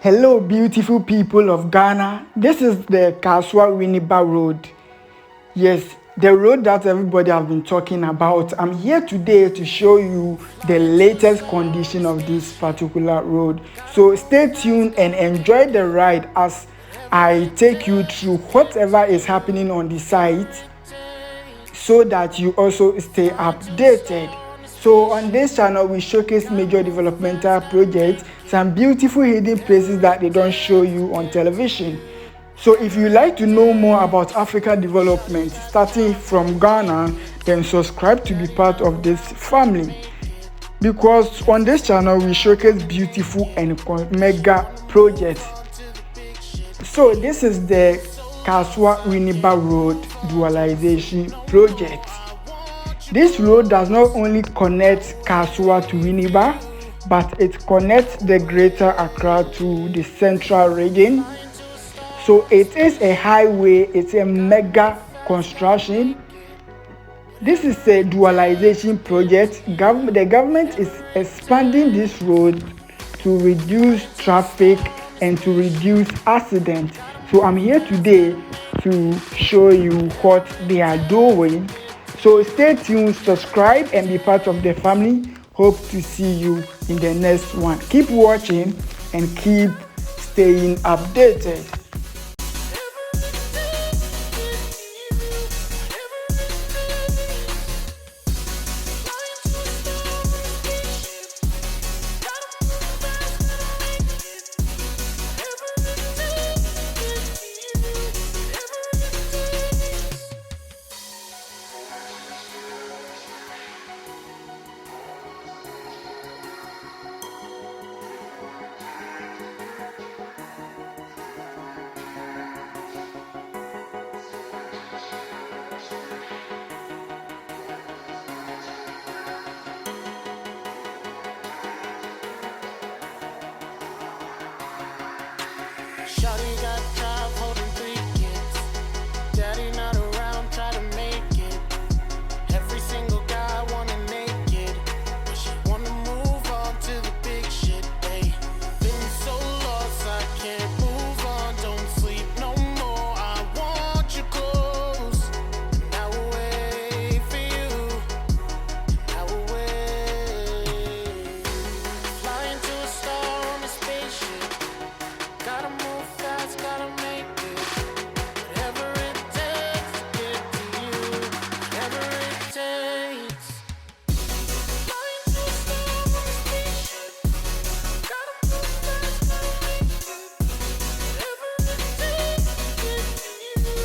Hello, beautiful people of Ghana. This is the Kasoa-Winneba Road. Yes, the road that everybody has been talking about. I'm here today to show you the latest condition of this particular road. So stay tuned and enjoy the ride as I take you through whatever is happening on the site so that you also stay updated. So on this channel, we showcase major developmental projects, some beautiful hidden places that they don't show you on television. So if you like to know more about Africa development starting from Ghana, then subscribe to be part of this family. Because on this channel, we showcase beautiful and mega projects. So this is the Kasoa-Winneba Road Dualization Project. This road does not only connect Kasoa to Winneba, but it connects the greater Accra to the central region. So it is a highway, it's a mega construction. This is a dualization project. The government is expanding this road to reduce traffic and to reduce accidents. So I'm here today to show you what they are doing. So stay tuned, subscribe and be part of the family. Hope to see you in the next one. Keep watching and keep staying updated. Shawty got job holding 3 kids. Daddy not around, try to make it. Every single guy wanna naked, but she wanna move on to the big shit. Hey, been so lost, I can't move on. Don't sleep no more. I want you close. And I will wait for you. And I will wait. Flying to a star on a spaceship. Gotta move fast, gotta make it. Whatever it takes to get to you. Whatever it takes. Flying to a star on a spaceship. Gotta move fast, gotta make it. Whatever it takes to get to you. Whatever it takes.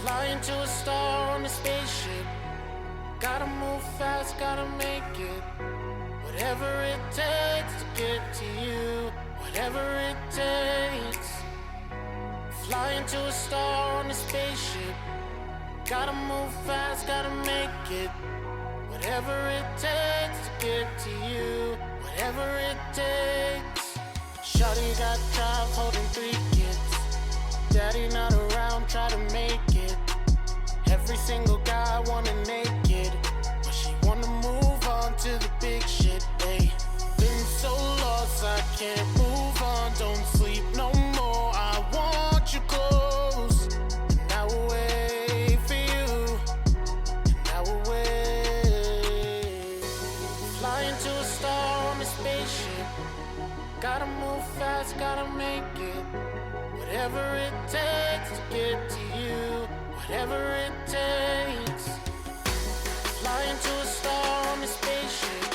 Flying to a star on a spaceship. Gotta move fast, gotta make it. Whatever it takes to get to you. Whatever it takes. Flying to a star on a spaceship. Gotta move fast, gotta make it. Whatever it takes to get to you. Whatever it takes. Flying to a star on a spaceship. Gotta move fast, gotta make it. Whatever it takes to get to you. Whatever it takes. Shawty got job holding 3 kids. Daddy not around, try to make it. Every single guy wanna naked, but she wanna move on to the big shit. Hey, been so lost, I can't move on. Don't sleep no more. I want you close. And I will wait for you. And I will wait. Flying to a star on a spaceship. Gotta move fast, gotta make it. Whatever it takes to get to you. Whatever it takes. Flying to a star on a spaceship.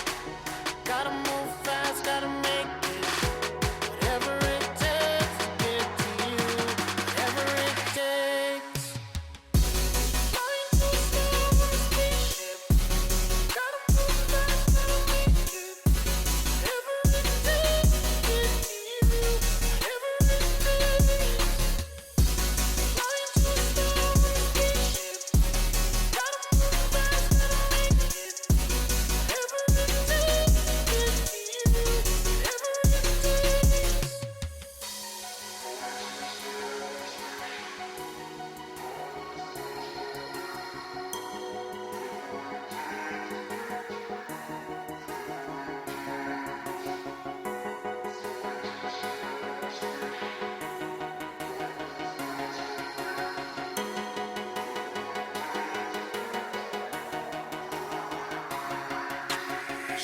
Gotta move fast, gotta make it. Whatever it takes to get to you. Whatever it takes. Flying to a star on a spaceship. Gotta move fast, gotta make it. Whatever it takes to get to you. Whatever it takes.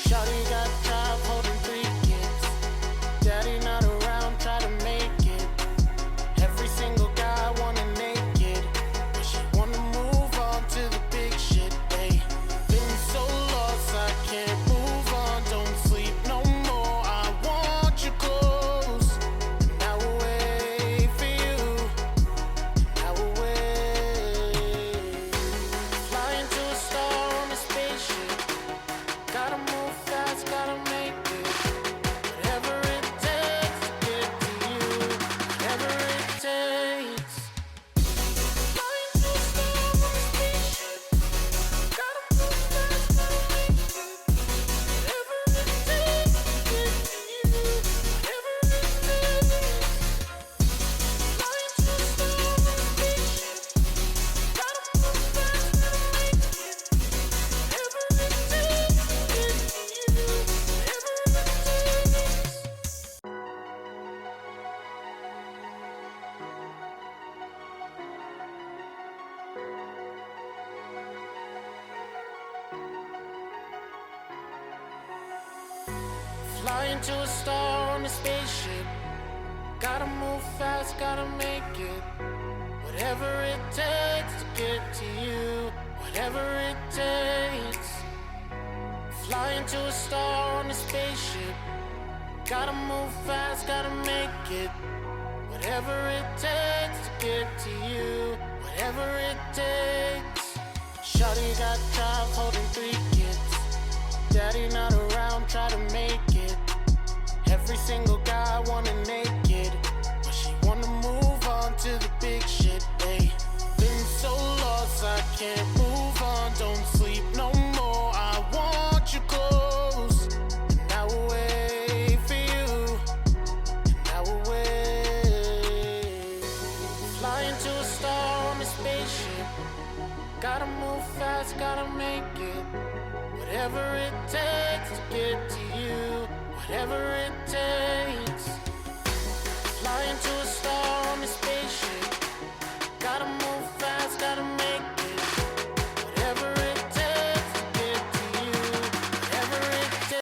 Shawty got job holding 3 kids. Daddy not around, try to make it. Every single guy wanna naked, but she wanna move on to the big shit, ayy. Been so lost, I can't move on. Don't sleep no more, I want you close. And I will wait for you, and I will wait. Flying to a star on a spaceship. Gotta move fast, gotta make it. Whatever it takes to get to you, whatever it takes. Flying to a star on a spaceship. Gotta move fast, gotta make it. Whatever it takes to get to you, whatever it takes. Flying to a star on a spaceship. Gotta move fast, gotta make it. Whatever it takes to get to you, whatever it takes. Flying to a star on a spaceship. Gotta move fast, gotta make it. Whatever it takes to get to you, whatever it takes. Flying to a star on a spaceship. Gotta move fast, gotta make it. Whatever it takes to get to you, whatever it takes. Shawty got job holding 3 kids. Daddy not around, try to make it. Every single guy wanna naked, but she wanna move on to the big shit, ayy. Been so lost, I can't